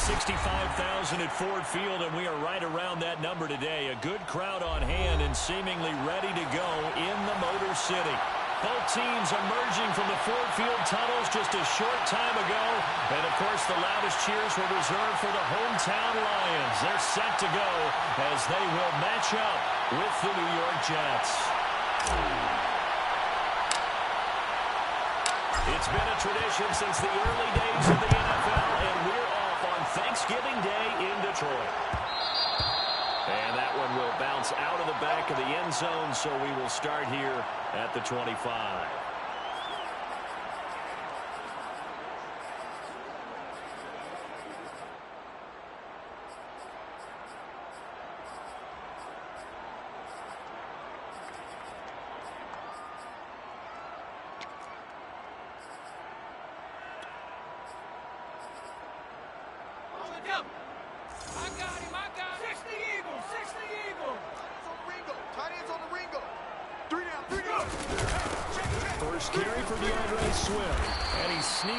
65,000 at Ford Field, and we are right around that number today. A good crowd on hand and seemingly ready to go in the Motor City. Both teams emerging from the Ford Field tunnels just a short time ago. And, of course, the loudest cheers were reserved for the hometown Lions. They're set to go as they will match up with the New York Jets. It's been a tradition since the early days of the NFL, and we're off on Thanksgiving Day in Detroit. And that one will bounce out of the back of the end zone, so we will start here at the 25.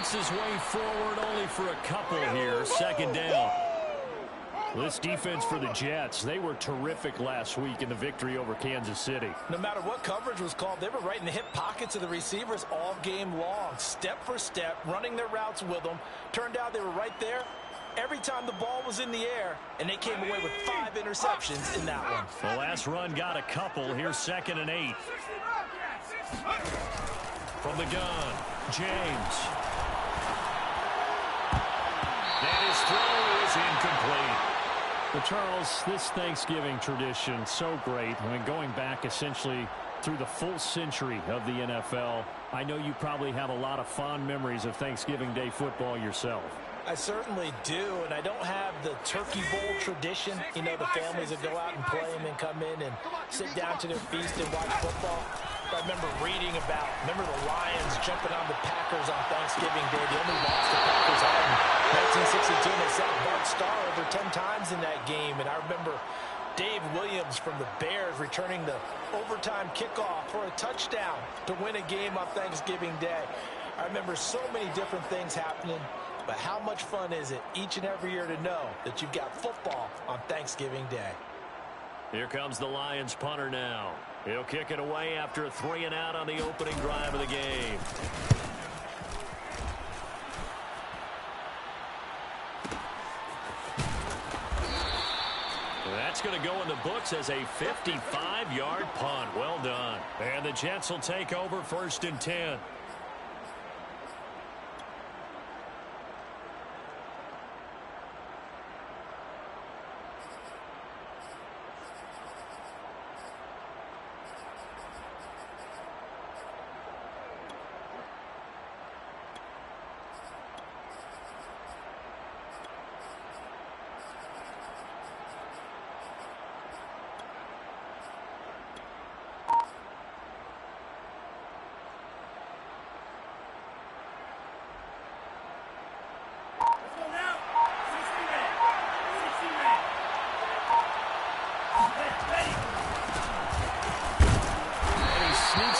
His way forward only for a couple here. Second down. This defense for the Jets, they were terrific last week in the victory over Kansas City. No matter what coverage was called, they were right in the hip pockets of the receivers all game long. Step for step, running their routes with them. Turned out they were right there every time the ball was in the air, and they came away with 5 interceptions in that one. The last run got a couple. Here's 2nd and 8. From the gun, James. And his throw is incomplete. Well, Charles, this Thanksgiving tradition, so great. I mean, going back essentially through the full century of the NFL, I know you probably have a lot of fond memories of Thanksgiving Day football yourself. I certainly do, and I don't have the Turkey Bowl tradition. You know, the families that go out and play and then come in and sit down to their feast and watch football. I remember reading about, the Lions jumping on the Packers on Thanksgiving Day. The only loss the Packers had in 1962. They sacked Bart Starr over 10 times in that game. And I remember Dave Williams from the Bears returning the overtime kickoff for a touchdown to win a game on Thanksgiving Day. I remember so many different things happening. But how much fun is it each and every year to know that you've got football on Thanksgiving Day? Here comes the Lions punter now. He'll kick it away after a 3-and-out on the opening drive of the game. That's going to go in the books as a 55-yard punt. Well done. And the Jets will take over 1st and 10.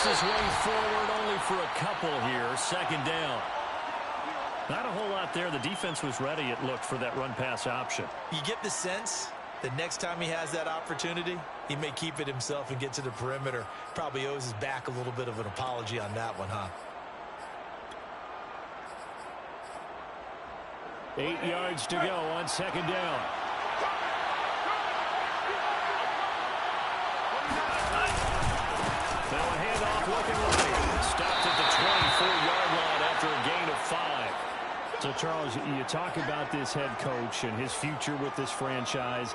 His way forward only for a couple here. 2nd down. Not a whole lot there. The defense was ready, it looked, for that run-pass option. You get the sense that next time he has that opportunity, he may keep it himself and get to the perimeter. Probably owes his back a little bit of an apology on that one, huh? 8 yards to go on 2nd down. Now a handoff looking right. Stopped at the 24-yard line after a gain of 5. So, Charles, you talk about this head coach and his future with this franchise.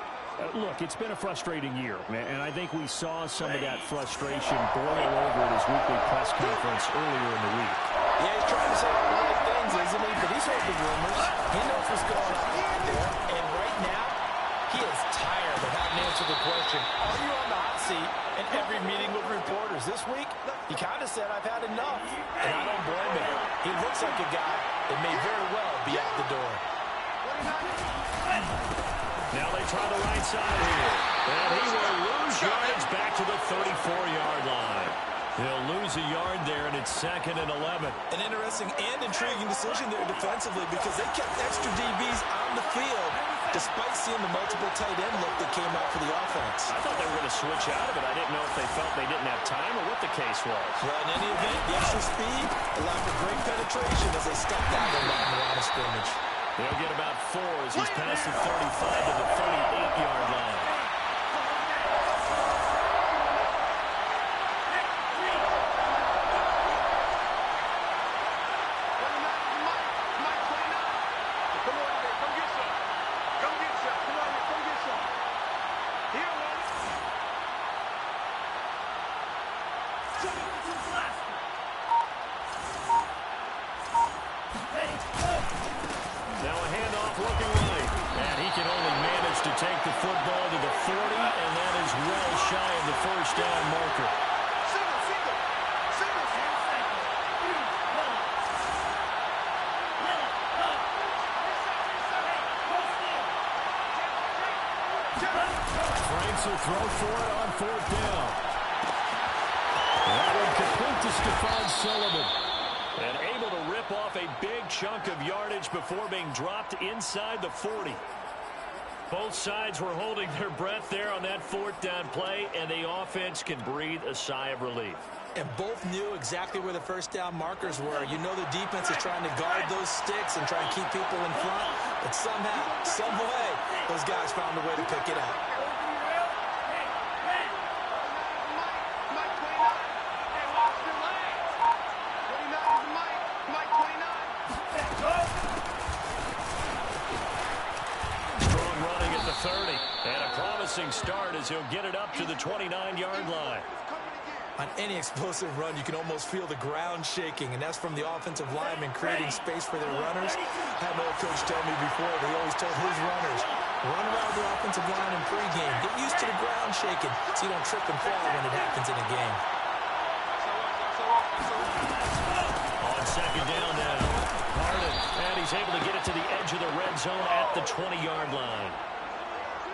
Look, it's been a frustrating year, and I think we saw some of that frustration boil over at his weekly press conference earlier in the week. Yeah, he's trying to say all the right things, isn't he? But he's heard the rumors. He knows what's going on out there. And right now, he is tired of having to answer the question, are you on the hot seat in every meeting with reporters? This week, he kind of said, I've had enough. And I don't blame him. He looks like a guy that may very well be out the door. Now they try the right side here. And he will lose yards back to the 34-yard line. He'll lose a yard there, and it's 2nd and 11. An interesting and intriguing decision there defensively because they kept extra DBs on the field despite seeing the multiple tight end look that came out for the offense. I thought they were going to switch out of it. I didn't know if they felt they didn't have time or what the case was. Well, in any event, the extra speed allowed for great penetration as they stepped out of the line of scrimmage. They'll get about 4 as he's past the 35 to the 38-yard line. Take the football to the 40, and that is well shy of the first down marker. Franks will throw for it on 4th down. That one complete to Stephon Sullivan. And able to rip off a big chunk of yardage before being dropped inside the 40. Both sides were holding their breath there on that 4th down play, and the offense can breathe a sigh of relief. And both knew exactly where the first down markers were. You know the defense is trying to guard those sticks and try and keep people in front. But somehow, some way, those guys found a way to pick it up. Start as he'll get it up to the 29-yard line. On any explosive run, you can almost feel the ground shaking, and that's from the offensive linemen creating space for their runners. I had an old coach tell me before, they always told his runners, run around the offensive line in pregame. Get used to the ground shaking so you don't trip and fall when it happens in a game. On 2nd down now, Harden, and he's able to get it to the edge of the red zone at the 20-yard line.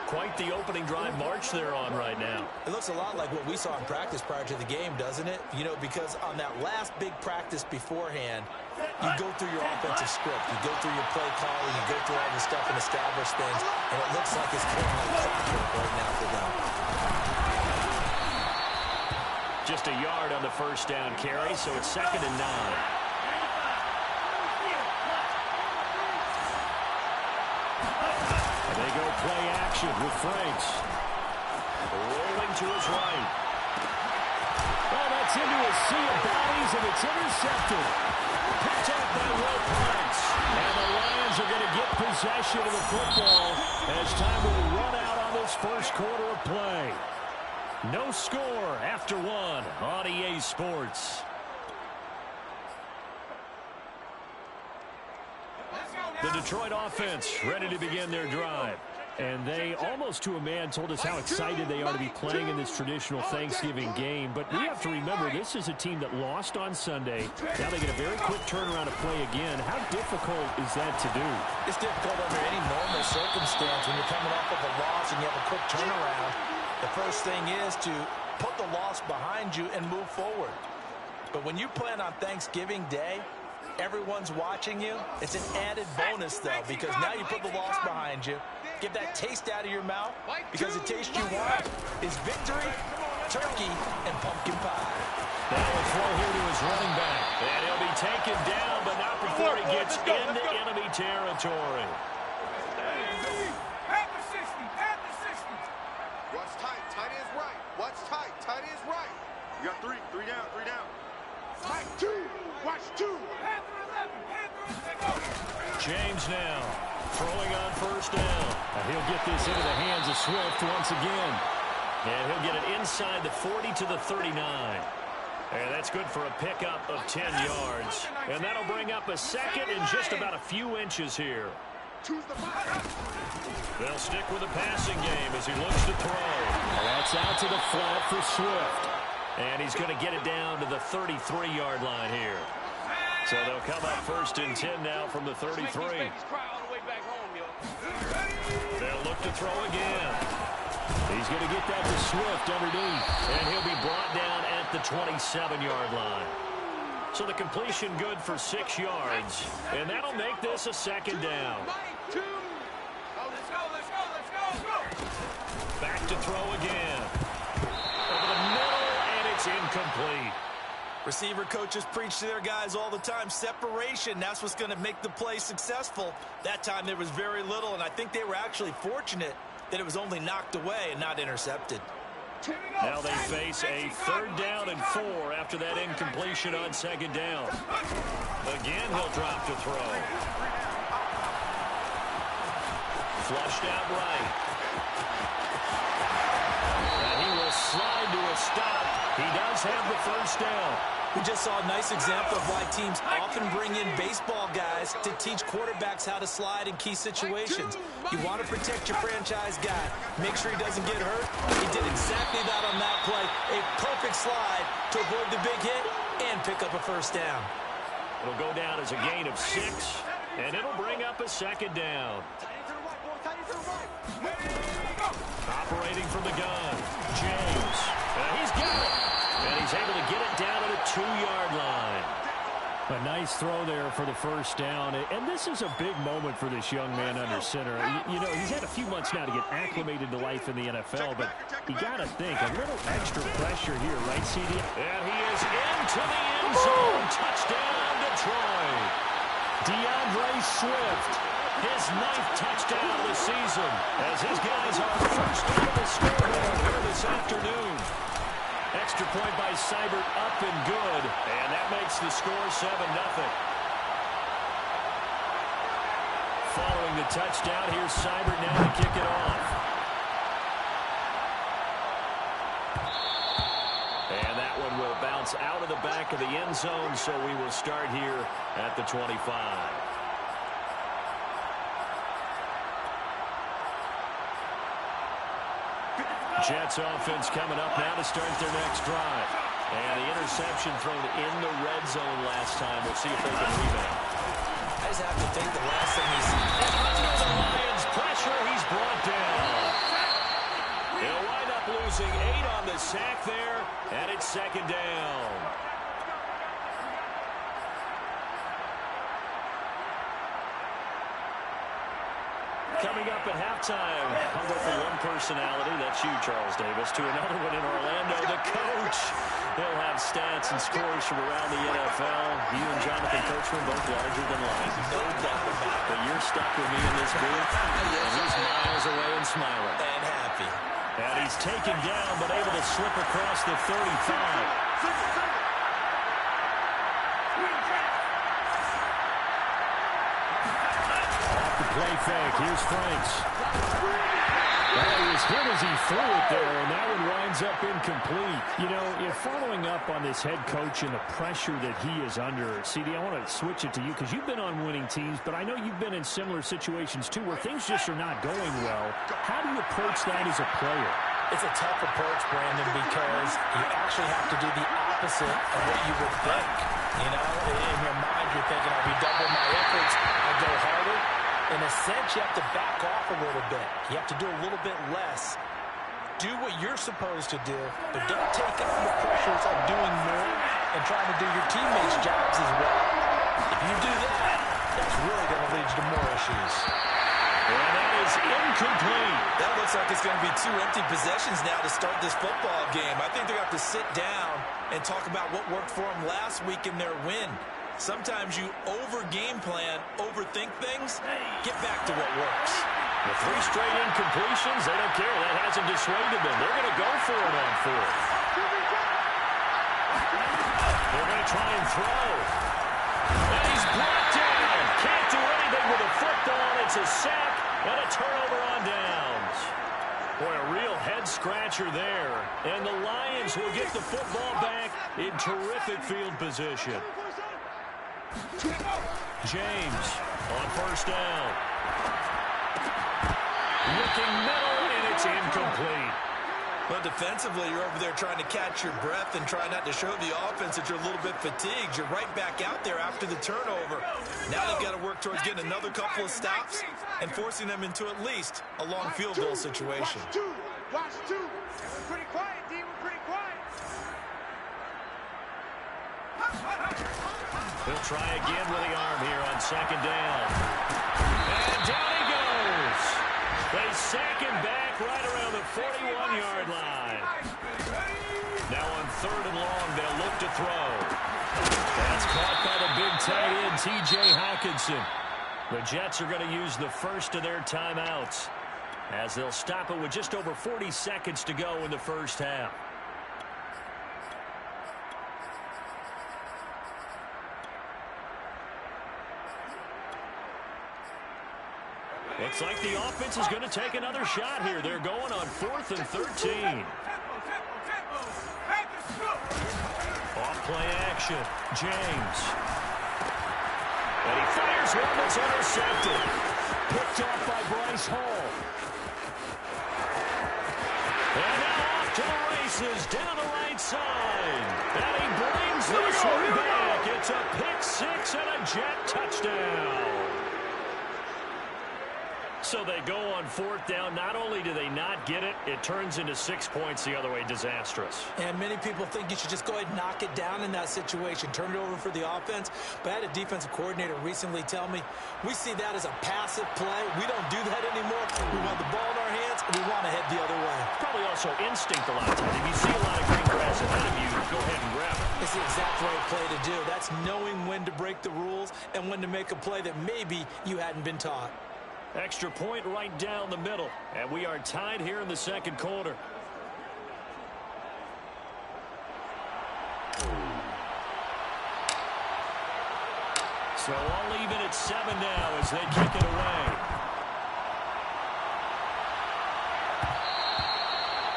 Quite the opening drive march they're on right now. It looks a lot like what we saw in practice prior to the game, doesn't it? You know, because on that last big practice beforehand, you go through your offensive script. You go through your play calling. You go through all the stuff and establish things. And it looks like it's kind of like clockwork right now for them. Just a yard on the first down carry, so it's 2nd and 9. They go play action with Franks. Rolling to his right. Oh, that's into a sea of bodies, and it's intercepted. Picked up by Will Franks. And the Lions are going to get possession of the football as time will run out on this first quarter of play. No score after 1 on EA Sports. The Detroit offense ready to begin their drive. And they, almost to a man, told us how excited they are to be playing in this traditional Thanksgiving game. But we have to remember, this is a team that lost on Sunday. Now they get a very quick turnaround to play again. How difficult is that to do? It's difficult under any normal circumstance when you're coming off of a loss and you have a quick turnaround. The first thing is to put the loss behind you and move forward. But when you play on Thanksgiving Day, everyone's watching you. It's an added bonus, though, because now you put the loss behind you. Get that taste out of your mouth, because the taste you want is victory, turkey, and pumpkin pie. That will throw here to his running back. And he'll be taken down, but not before he gets into enemy territory. Watch tight. Tight is right. Watch tight. Tight is right. You got 3. 3 down. 3 down. Watch 2. Watch 2. James now throwing on first down. And he'll get this into the hands of Swift once again. And he'll get it inside the 40 to the 39. And that's good for a pickup of 10 yards. And that'll bring up a second and just about a few inches here. They'll stick with the passing game as he looks to throw. That's out to the flat for Swift. And he's going to get it down to the 33-yard line here. So they'll come up first and 10 now from the 33. They'll look to throw again. He's going to get that to Swift underneath. And he'll be brought down at the 27-yard line. So the completion good for 6 yards, and that'll make this a second down. Back to throw again. Over the middle, and it's incomplete. Receiver coaches preach to their guys all the time. Separation, that's what's going to make the play successful. That time there was very little, and I think they were actually fortunate that it was only knocked away and not intercepted. Now they face a 3rd down and 4 after that incompletion on 2nd down. Again, he'll drop to throw. Flushed out right. And he will slide to a stop. He does have the 1st down. We just saw a nice example of why teams often bring in baseball guys to teach quarterbacks how to slide in key situations. You want to protect your franchise guy. Make sure he doesn't get hurt. He did exactly that on that play. A perfect slide to avoid the big hit and pick up a 1st down. It'll go down as a gain of 6, and it'll bring up a 2nd down. Operating from the gun, James. He's got it. And he's able to get it down at a 2-yard line. A nice throw there for the 1st down. And this is a big moment for this young man under center. You know, he's had a few months now to get acclimated to life in the NFL, but you got to think a little extra pressure here, right, CD? And he is into the end zone. Touchdown, Detroit. DeAndre Swift, his 9th touchdown of the season, as his guys are first on the scoreboard here this afternoon. Extra point by Seibert, up and good, and that makes the score 7-0. Following the touchdown, here's Seibert now to kick it off. And that one will bounce out of the back of the end zone, so we will start here at the 25. Jets offense coming up now to start their next drive. And the interception thrown in the red zone last time. We'll see if they can rebound. I just have to think the last thing he sees. Under the Lions' pressure, he's brought down. He'll wind up losing 8 on the sack there, and it's 2nd down. Coming up at halftime, I'll go from one personality, that's you, Charles Davis, to another one in Orlando, the coach. He'll have stats and scores from around the NFL. You and Jonathan Coachman both larger than life. No doubt about it. But you're stuck with me in this booth, and he's miles away and smiling. And happy. And he's taken down, but able to slip across the 35. Play fake. Here's Franks. Well, he was hit as he threw it there, and that one winds up incomplete. You know, if following up on this head coach and the pressure that he is under, CD, I want to switch it to you because you've been on winning teams, but I know you've been in similar situations too where things just are not going well. How do you approach that as a player? It's a tough approach, Brandon, because you actually have to do the opposite of what you would think. You know, in your mind, you're thinking, I'll redouble my efforts, I'll go harder. In a sense, you have to back off a little bit. You have to do a little bit less. Do what you're supposed to do, but don't take on the pressures of doing more and trying to do your teammates' jobs as well. If you do that, that's really going to lead you to more issues. And that is incomplete. That looks like it's going to be 2 empty possessions now to start this football game. I think they're going to have to sit down and talk about what worked for them last week in their win. Sometimes you over-game plan, overthink things. Get back to what works. With 3 straight incompletions, they don't care. That hasn't dissuaded them. They're going to go for it on 4th. They're going to try and throw. And he's brought down. Can't do anything with a football. It's a sack and a turnover on downs. Boy, a real head-scratcher there. And the Lions will get the football back in terrific field position. James on 1st down. Looking middle, and it's incomplete. Well, defensively, you're over there trying to catch your breath and try not to show the offense that you're a little bit fatigued. You're right back out there after the turnover. Now they've got to work towards getting another couple of stops and forcing them into at least a long field goal situation. Watch 2. We're pretty quiet, D. We're pretty quiet. He'll try again with the arm here on second down. And down he goes. They sack him back right around the 41-yard line. Now on third and long, they'll look to throw. That's caught by the big tight end, T.J. Hockenson. The Jets are going to use the first of their timeouts as they'll stop it with just over 40 seconds to go in the first half. Looks like the offense is going to take another shot here. They're going on 4th and 13. Off-play action. James. And he fires one that's intercepted. Picked off by Bryce Hall. And now off to the races down the right side. And he brings this one back. It's a pick six and a Jet touchdown. So they go on 4th down. Not only do they not get it, it turns into 6 points the other way. Disastrous. And many people think you should just go ahead and knock it down in that situation. Turn it over for the offense. But I had a defensive coordinator recently tell me, we see that as a passive play. We don't do that anymore. We want the ball in our hands, and we want to head the other way. Probably also instinct a lot of times. If you see a lot of green grass ahead of you, go ahead and grab it. It's the exact right play to do. That's knowing when to break the rules and when to make a play that maybe you hadn't been taught. Extra point right down the middle. And we are tied here in the second quarter. So all even at 7 now as they kick it away.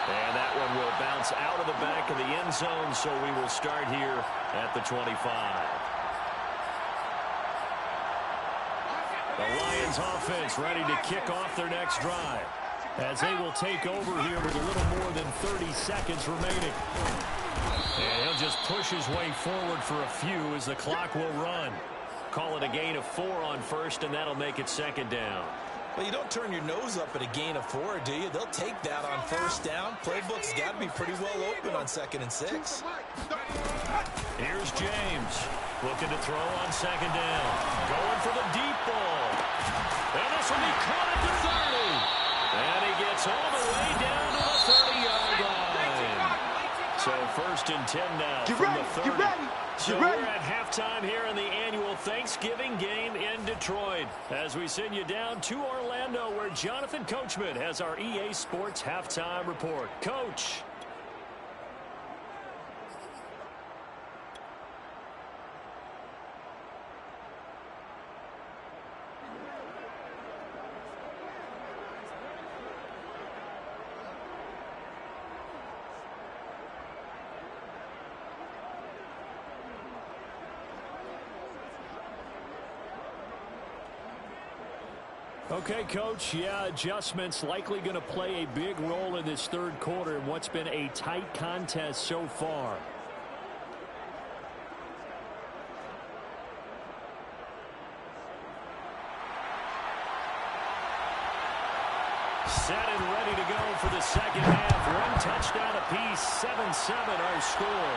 And that one will bounce out of the back of the end zone, so we will start here at the 25. The Lions offense ready to kick off their next drive as they will take over here with a little more than 30 seconds remaining. And he'll just push his way forward for a few as the clock will run. Call it a gain of 4 on first, and that'll make it second down. Well, you don't turn your nose up at a gain of 4, do you? They'll take that on first down. Playbook's got to be pretty well open on 2nd and 6. Here's James looking to throw on second down. Going for the deep ball. And this will be caught at the 30. And he gets all the way down to the 30-yard line. So 1st and 10 now from the 30. So we're at halftime here in the annual Thanksgiving game in Detroit as we send you down to Orlando where Jonathan Coachman has our EA Sports halftime report. Coach. Okay, Coach, yeah, adjustments likely going to play a big role in this third quarter in what's been a tight contest so far. Set and ready to go for the second half. One touchdown apiece, 7-7 our score.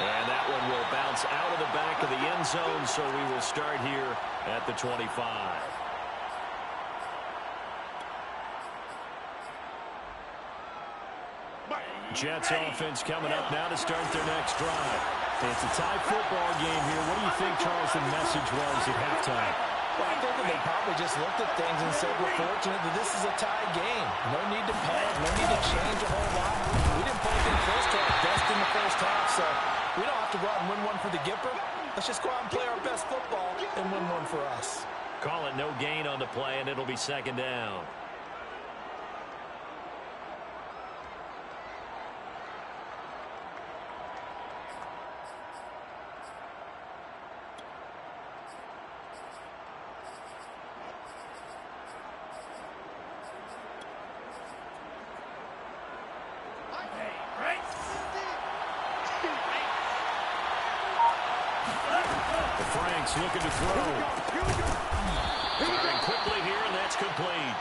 And that one will bounce out of the back of the end zone, so we will start here at the 25. Jets offense coming up now to start their next drive. It's a tie football game here. What do you think, Charles, the message was at halftime? Well, I think that they probably just looked at things and said, we're fortunate that this is a tie game. No need to panic, no need to change a whole lot. We didn't play anything close to our best in the first half, so we don't have to go out and win one for the Gipper. Let's just go out and play our best football and win one for us. Call it no gain on the play, and it'll be second down. Looking to throw. Firing quickly here, and that's complete.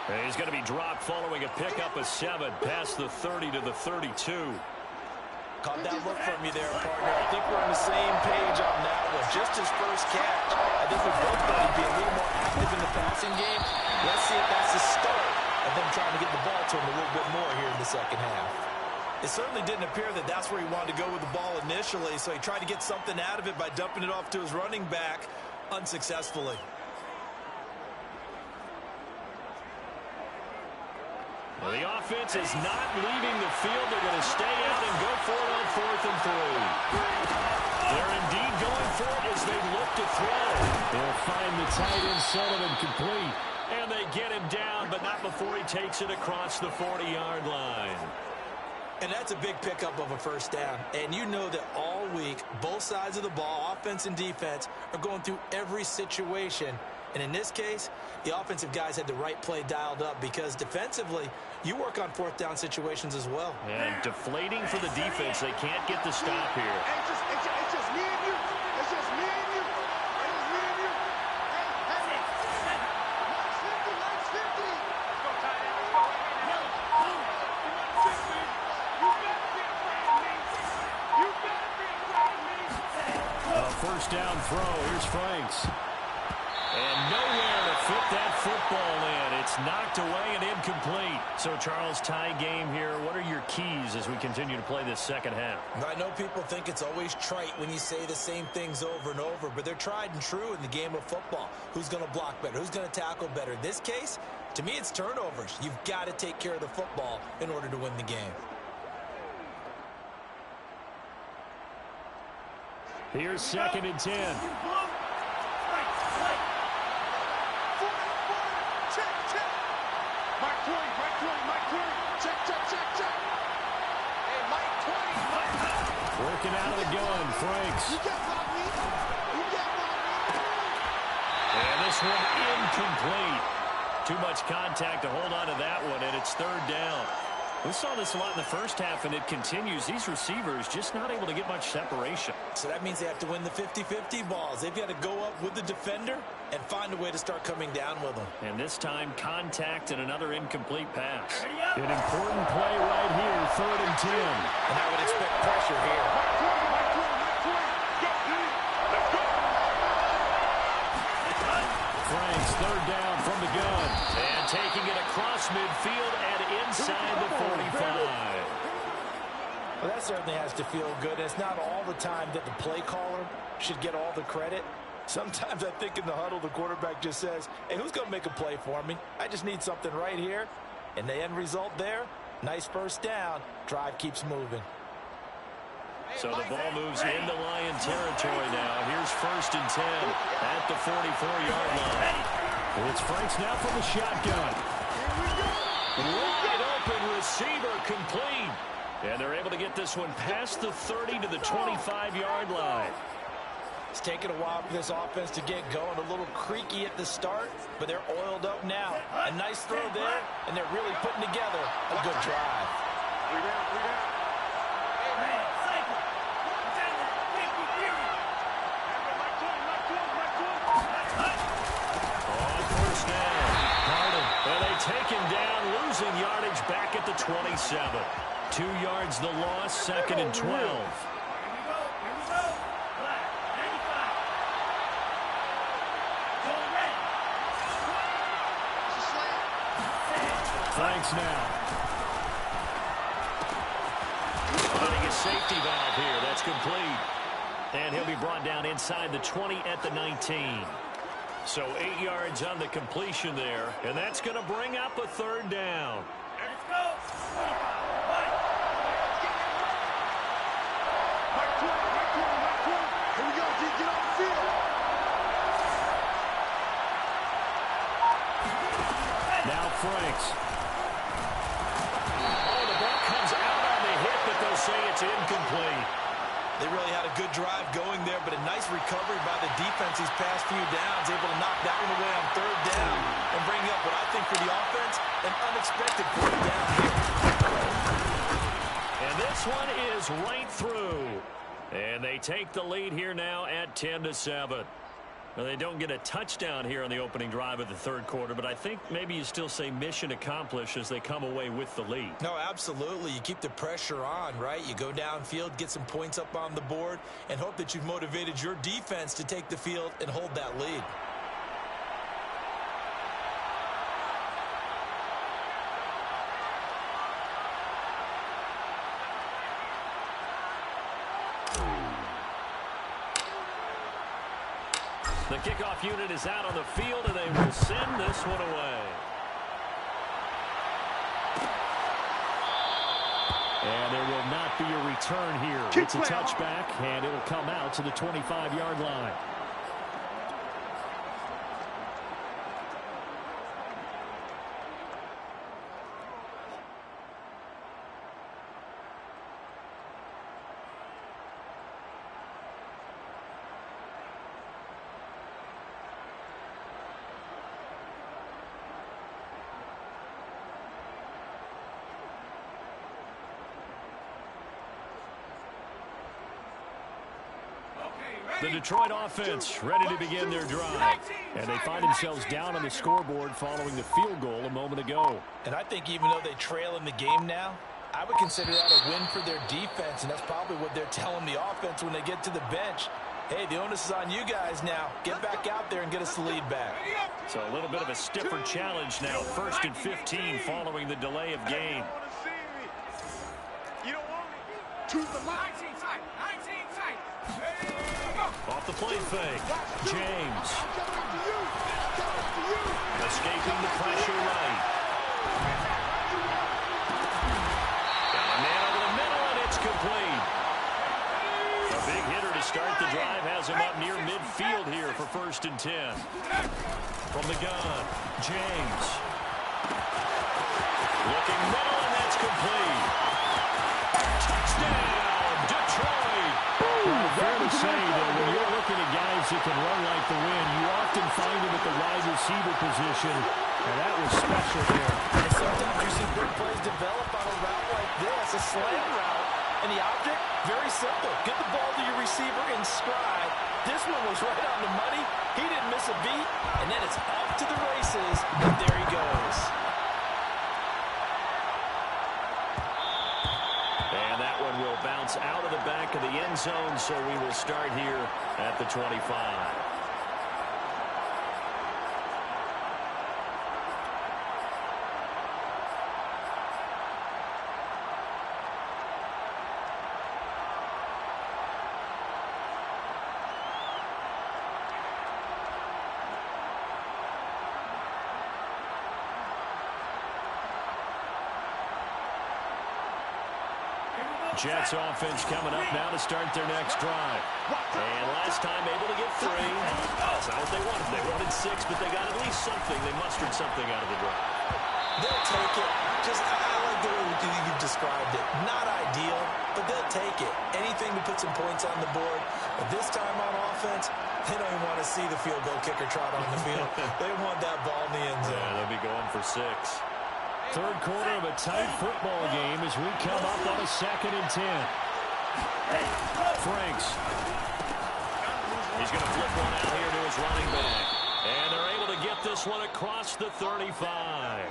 And he's going to be dropped following a pickup of 7 past the 30 to the 32. Caught that look from you there, partner. I think we're on the same page on that one. Just his first catch. I think we both thought he'd be a little more active in the passing game. Let's see if that's the start of them trying to get the ball to him a little bit more here in the second half. It certainly didn't appear that that's where he wanted to go with the ball initially, so he tried to get something out of it by dumping it off to his running back unsuccessfully. Well, the offense is not leaving the field. They're going to stay out and go for it on 4th and 3. They're indeed going for it as they look to throw. They'll find the tight end, Sullivan, complete. And they get him down, but not before he takes it across the 40-yard line. And that's a big pickup of a first down. And you know that all week, both sides of the ball, offense and defense, are going through every situation. And in this case, the offensive guys had the right play dialed up because defensively, you work on 4th down situations as well. And deflating for the defense. They can't get the stop here. It's just me and you. It's just me and you. It's me and you. Hey, hey. Lights 50. Go, tight end. Let's go. You better be afraid of me. You better be afraid of me. A first down throw. Here's Franks. And nowhere to fit that football in. It's knocked away and incomplete. So, Charles, tie game here. What are your keys as we continue to play this second half? I know people think it's always trite when you say the same things over and over, but they're tried and true in the game of football. Who's going to block better? Who's going to tackle better? In this case, to me, it's turnovers. You've got to take care of the football in order to win the game. Here's 2nd and 10. Working out of the gun, Franks. And this one incomplete. Too much contact to hold on to that one, and it's 3rd down. We saw this a lot in the first half, and it continues. These receivers just not able to get much separation. So that means they have to win the 50-50 balls. They've got to go up with the defender and find a way to start coming down with them. And this time, contact and another incomplete pass. An important play right here, 3rd and 10. And I would expect pressure here. Franks, 3rd down from the gun. And taking it across midfield and inside the 45. Well, that certainly has to feel good. It's not all the time that the play caller should get all the credit. Sometimes I think in the huddle, the quarterback just says, hey, who's going to make a play for me? I just need something right here. And the end result there, nice first down. Drive keeps moving. So the ball moves into Lion territory now. Here's 1st and 10 at the 44-yard line. It's Franks now from the shotgun. Wide open receiver complete. And they're able to get this one past the 30 to the 25-yard line. It's taken a while for this offense to get going. A little creaky at the start, but they're oiled up now. A nice throw there, and they're really putting together a good drive. On first down. And they take him down, losing yardage back at the 27. 2 yards the loss, 2nd and 12. Franks now. Finding a safety valve here. That's complete. And he'll be brought down inside the 20 at the 19. So 8 yards on the completion there. And that's going to bring up a 3rd down. Let's go. Here we go. Get off the field. Now Franks. Say it's incomplete. They really had a good drive going there, but a nice recovery by the defense these past few downs, able to knock that one away on 3rd down and bring up what I think for the offense, an unexpected 4th down here. And this one is right through. And they take the lead here now at 10-7. Well, they don't get a touchdown here on the opening drive of the third quarter, but I think maybe you still say mission accomplished as they come away with the lead. No, absolutely. You keep the pressure on, right? You go downfield, get some points up on the board, and hope that you've motivated your defense to take the field and hold that lead. The kickoff unit is out on the field, and they will send this one away. And there will not be a return here. It's a touchback, and it'll come out to the 25-yard line. The Detroit offense ready to begin their drive. And they find themselves down on the scoreboard following the field goal a moment ago. And I think even though they trail in the game now, I would consider that a win for their defense, and that's probably what they're telling the offense when they get to the bench. Hey, the onus is on you guys now. Get back out there and get us the lead back. So a little bit of a stiffer challenge now. 1st and 15 following the delay of game. You don't want me. To the line. 19 tight. Off the play fake. James. Escaping the pressure right. Got a man over the middle, and it's complete. A big hitter to start the drive has him up near midfield here for 1st and 10. From the gun, James. Looking middle, and that's complete. Touchdown, Detroit. Well, fair to say that when you're looking at guys that can run like the wind, you often find them at the wide receiver position, and that was special there. And sometimes you see big plays develop on a route like this, a slant route. And the object, very simple. Get the ball to your receiver in stride. This one was right on the money. He didn't miss a beat. And then it's off to the races, and there he goes. And that one will bounce out of the back of the end zone, so we will start here at the 25. Jets offense coming up now to start their next drive. And last time able to get 3. That's not what they wanted. They wanted 6, but they got at least something. They mustered something out of the drive. They'll take it. I like the way you've described it. Not ideal, but they'll take it. Anything to put some points on the board. But this time on offense, they don't even want to see the field goal kicker trot on the field. They want that ball in the end zone. Yeah, they'll be going for 6. Third quarter of a tight football game as we come up on a 2nd and 10. Franks. He's going to flip one out here to his running back. And they're able to get this one across the 35.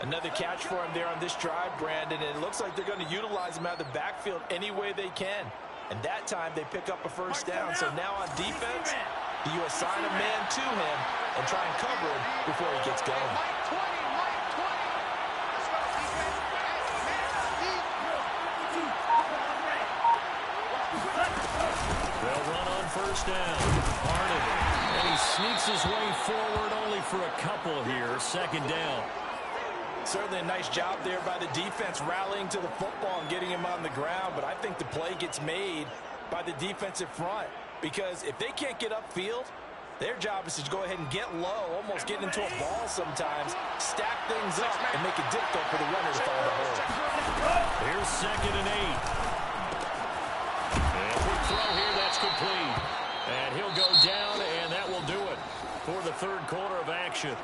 Another catch for him there on this drive, Brandon, and it looks like they're going to utilize him out of the backfield any way they can. And that time they pick up a 1st down. So now on defense, you assign a man to him and try and cover him before he gets going. They'll run on 1st down. Harden. And he sneaks his way forward only for a couple here. 2nd down. Certainly a nice job there by the defense rallying to the football and getting him on the ground. But I think the play gets made by the defensive front. Because if they can't get upfield, their job is to go ahead and get low, almost get into a ball sometimes, stack things up, and make it difficult for the runner to find a hole. Here's 2nd and 8. And quick throw here, that's complete. And he'll go down, and that will do it for the third quarter of action.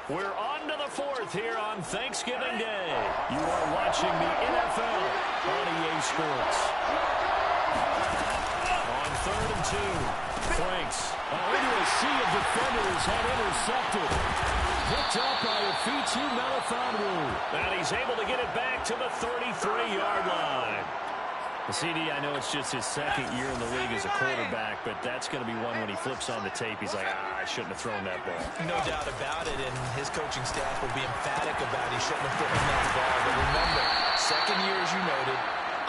We're on to the 4th here on Thanksgiving Day. You are watching the NFL on EA Sports. On 3rd and 2, Franks into a defenders had intercepted. Picked up by Afitu Melifonwu. And he's able to get it back to the 33-yard line. The CD, I know it's just his second year in the league as a quarterback, but that's going to be one when he flips on the tape. He's like, I shouldn't have thrown that ball. No doubt about it, and his coaching staff will be emphatic about he shouldn't have thrown that ball. But remember, second year, as you noted,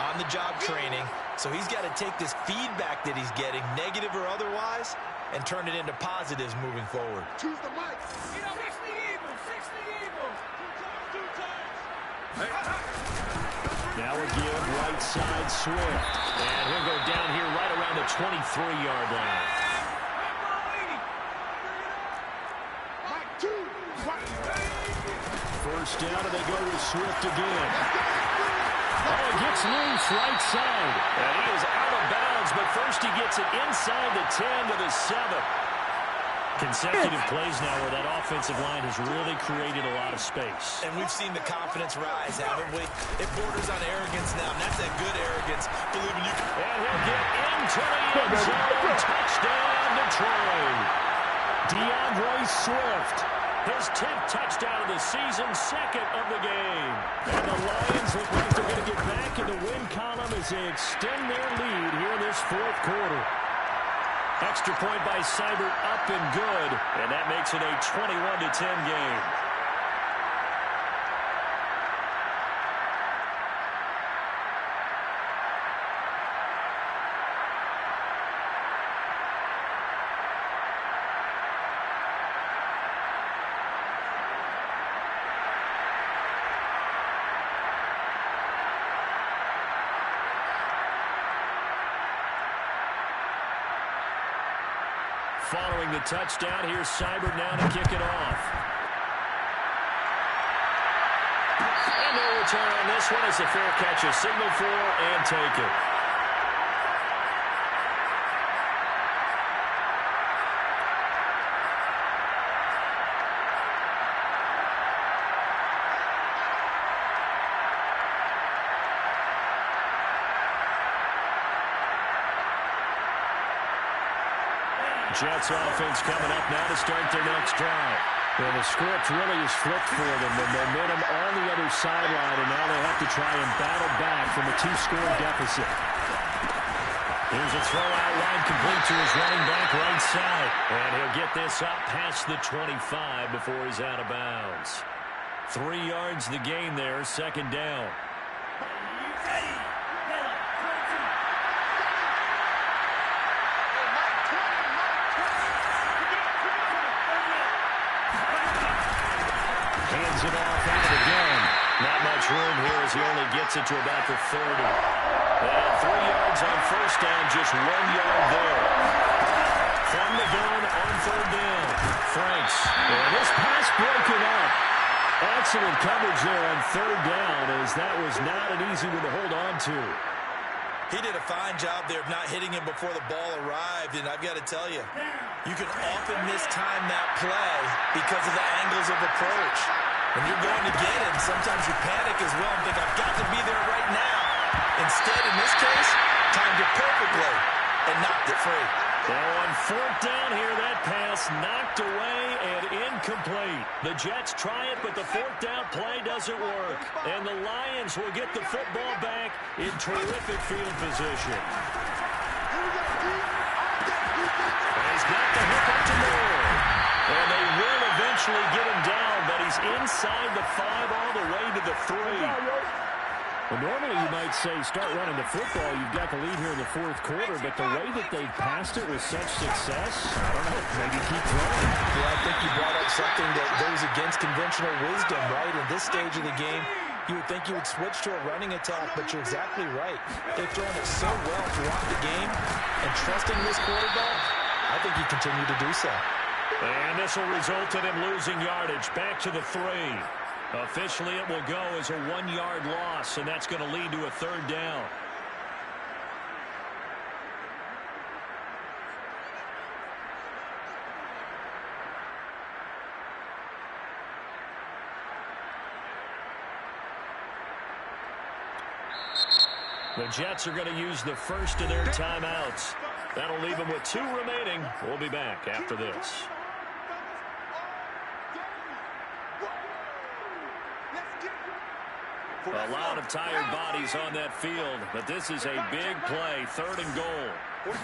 on-the-job training, so he's got to take this feedback that he's getting, negative or otherwise, and turn it into positives moving forward. Choose the mic. 60 Eagles. Two times. Now a give, right side Swift. And he'll go down here right around the 23-yard line. First down, and they go with Swift again. Oh, he gets loose right side. And he is out of bounds, but first he gets it inside the 10 to the 7. Consecutive plays now where that offensive line has really created a lot of space. And we've seen the confidence rise, haven't we? It borders on arrogance now, and that's that good arrogance. Believing you can. And he'll get into the end zone. Touchdown, Detroit. DeAndre Swift. His 10th touchdown of the season, second of the game. And the Lions look like they're going to get back in the win column as they extend their lead here in this fourth quarter. Extra point by Seibert, up and good, and that makes it a 21-10 game. Following the touchdown, here's Seibert now to kick it off. And no return on this one as a fair catch, a signal for and take it. Jets offense coming up now to start their next drive. Well, the script really is flipped for them. The momentum on the other sideline, and now they have to try and battle back from a 2-score deficit. Here's a throw out line complete to his running back right side. And he'll get this up past the 25 before he's out of bounds. 3 yards the gain there, second down. Hands it off out again. Not much room here as he only gets it to about the 30. And 3 yards on first down, just 1 yard there. From the gun on third down. Franks. And this pass broken up. Excellent coverage there on third down, as that was not an easy one to hold on to. He did a fine job there of not hitting him before the ball arrived, and I've got to tell you, you can often mistime that play because of the angles of approach. When you're going to get him, sometimes you panic as well and think, I've got to be there right now. Instead, in this case, timed it perfectly and knocked it free. Well, on fourth down here, that pass knocked away and incomplete. The Jets try it, but the fourth down play doesn't work. And the Lions will get the football back in terrific field position. And he's got the hook up to Moore. And they will eventually get him down, but he's inside the 5 all the way to the 3. Well, normally you might say start running the football. You've got the lead here in the fourth quarter, but the way that they've passed it with such success, I don't know, maybe keep running. Yeah, I think you brought up something that goes against conventional wisdom, right? In this stage of the game, you would think you would switch to a running attack, but you're exactly right. They've thrown it so well throughout the game, and trusting this quarterback, I think you continue to do so. And this will result in him losing yardage back to the 3. Officially, it will go as a 1-yard loss, and that's going to lead to a third down. The Jets are going to use the first of their timeouts. That'll leave them with 2 remaining. We'll be back after this. A lot of tired bodies on that field, but this is a big play, 3rd and goal. And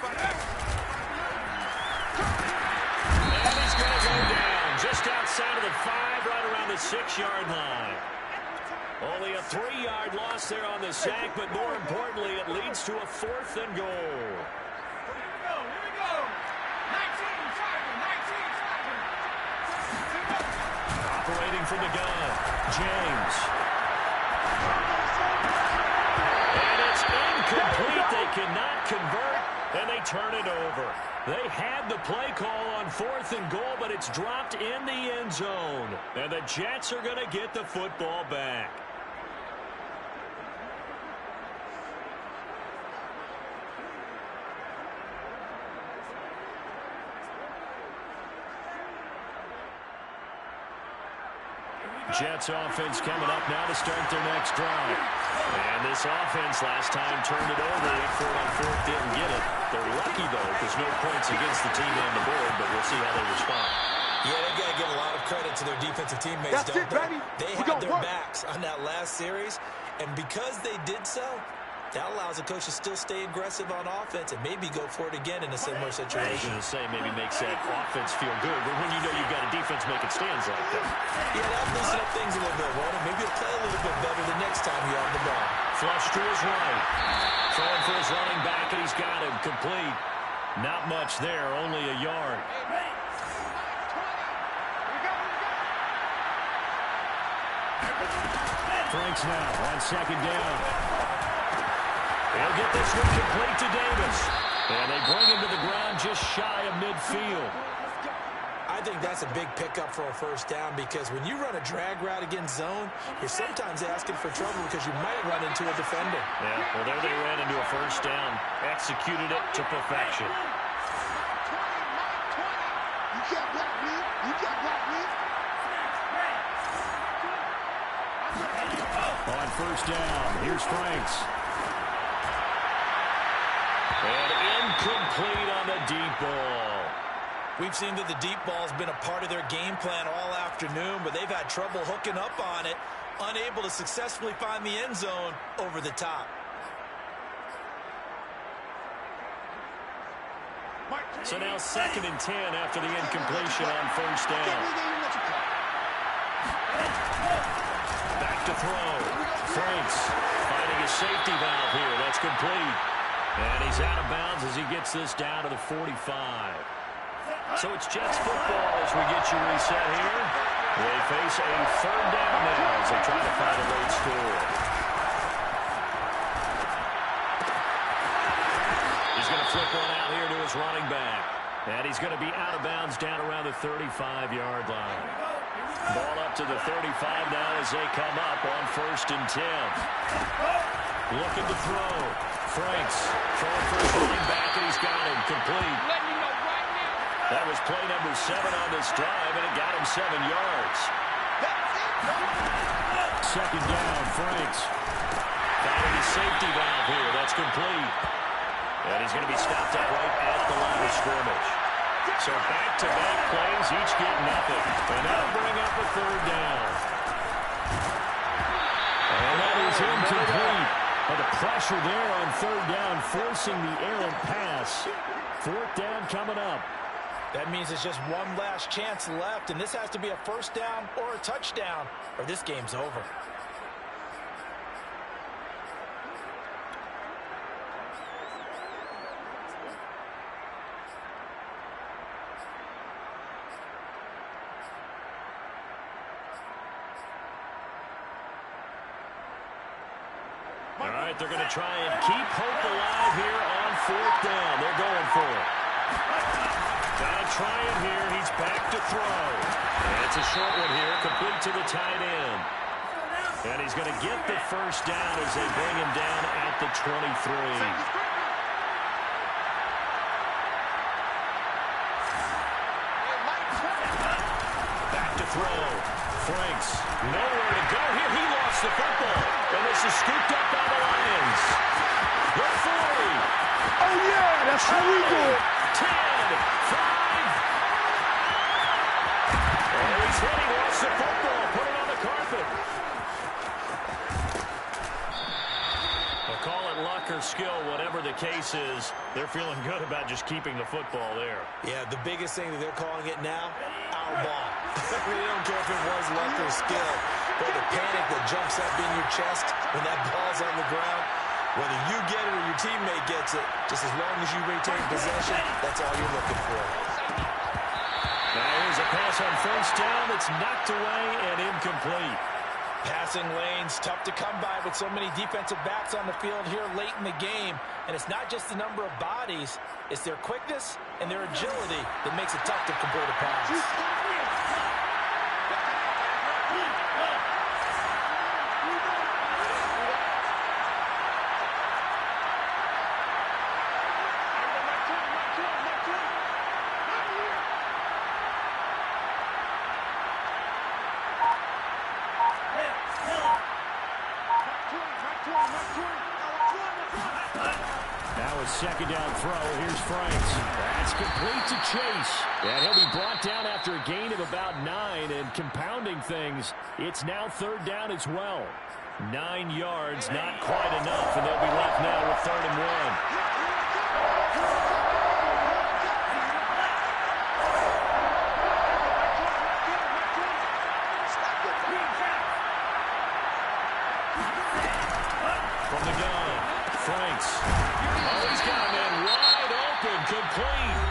he's going to go down just outside of the 5, right around the 6-yard line. Only a 3-yard loss there on the sack, but more importantly, it leads to a 4th and goal. Here we go. 19, Operating from the gun, James. And it's incomplete. They cannot convert, and they turn it over. They had the play call on 4th and goal, but it's dropped in the end zone. And the Jets are going to get the football back. Jets offense coming up now to start their next drive. And this offense last time turned it over. 4 on 4th, didn't get it. They're lucky, though, because no points against the team on the board, but we'll see how they respond. Yeah, they got to give a lot of credit to their defensive teammates, don't they? They had their backs on that last series, and because they did so, that allows a coach to still stay aggressive on offense and maybe go for it again in a similar situation. I was going to say maybe makes that offense feel good, but when you know you've got a defense making stands like that. Yeah, that'll loosen up things a little bit, won't it? Maybe you'll play a little bit better the next time you have the ball. Flush to his right. Throwing for his running back, and he's got him complete. Not much there, only a yard. Franks now on 2nd down. He'll get this one complete to Davis. And they bring him to the ground just shy of midfield. I think that's a big pickup for a 1st down because when you run a drag route against zone, you're sometimes asking for trouble because you might run into a defender. Yeah, well, there they ran into a 1st down. Executed it to perfection. 20. You can't block me. You can't block me. On 1st down, here's Franks. And incomplete on the deep ball. We've seen that the deep ball has been a part of their game plan all afternoon, but they've had trouble hooking up on it, unable to successfully find the end zone over the top. So now 2nd and 10 after the incompletion on 1st down. Back to throw. Franks finding his safety valve here. That's complete. And he's out of bounds as he gets this down to the 45. So it's Jets football as we get you reset here. They face a 3rd down now as they try to find a late score. He's going to flip one out here to his running back. And he's going to be out of bounds down around the 35-yard line. Ball up to the 35 now as they come up on 1st and 10. Looking to throw. Franks throwing for his running back, and he's got him complete. That was play number 7 on this drive, and it got him 7 yards. 2nd down, Franks. Finding his safety valve here. That's complete. And he's going to be stopped up right at the line of scrimmage. So back-to-back plays, each get nothing. And that'll bring up a 3rd down. And that is incomplete. But the pressure there on 3rd down, forcing the errant pass. 4th down coming up. That means it's just one last chance left, and this has to be a 1st down or a touchdown, or this game's over. All right, they're going to try and keep hope alive here on 4th down. They're going for it. Gotta try it here. He's back to throw. And it's a short one here, complete to the tight end. And he's going to get the 1st down as they bring him down at the 23. Back to throw. Franks, nowhere to go here. He lost the football. And this is scooped up by the Lions. The 40. Oh, yeah, that's how we do it. 10, 5. Oh, he's hit. He lost the football. Put it on the carpet. or skill, whatever the case is, they're feeling good about just keeping the football there. Yeah, the biggest thing that they're calling it now, our ball. They don't care if it was luck or skill, but the panic that jumps up in your chest when that ball's on the ground, whether you get it or your teammate gets it, just as long as you retain possession, that's all you're looking for. Now here's a pass on first down that's knocked away and incomplete. Passing lanes, tough to come by with so many defensive backs on the field here late in the game. And it's not just the number of bodies, it's their quickness and their agility that makes it tough to complete a pass. Now a second down throw. Here's Franks. That's complete to Chase. And he'll be brought down after a gain of about 9. And compounding things, it's now third down as well. 9 yards, not quite enough. And they'll be left now with 3rd and 1. From the gun, Franks. Oh, he's got a man wide open, complete.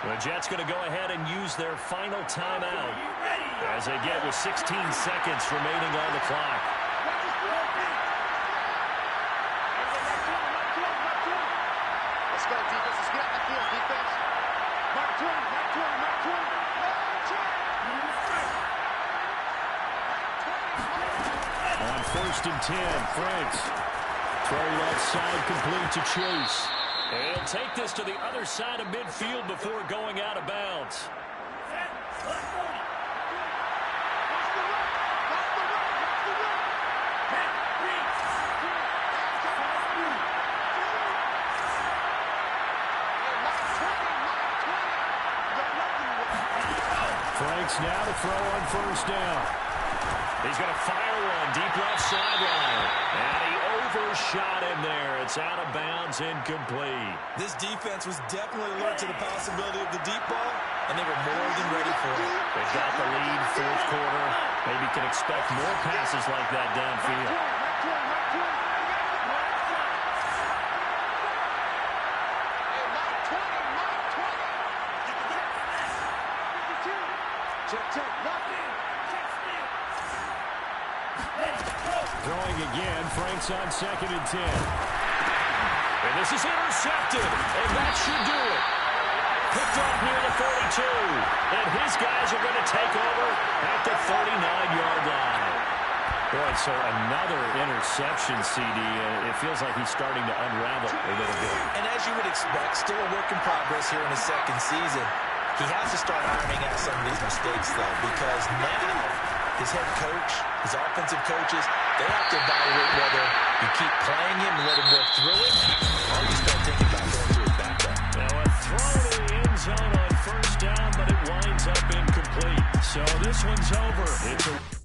The Jets going to go ahead and use their final timeout as they get with 16 seconds remaining on the clock. Let's go, defense. Let's get out the field, defense. Mark 20, Mark 20, Mark 20. On 1st and 10, Franks. Throw left side complete to Chase. And he'll take this to the other side of midfield before going out of bounds. Franks now to throw on 1st down. He's going to fire one deep left sideline. And he overshot him there. It's out of bounds, incomplete. This defense was definitely alert to the possibility of the deep ball, and they were more than ready for it. They've got the lead, 4th quarter. Maybe can expect more passes like that downfield. Throwing again, Franks on 2nd and 10. And this is intercepted, and that should do it. Picked up near the 42, and his guys are going to take over at the 39-yard line. Boy, so another interception, CD. It feels like he's starting to unravel a little bit. And as you would expect, still a work in progress here in his 2nd season. He has to start ironing out some of these mistakes, though, because now his head coach, his offensive coaches, they have to evaluate whether you keep playing him and let him work through it, or you start thinking about going to his backup. Now a throw to the end zone on 1st down, but it winds up incomplete. So this one's over. It's a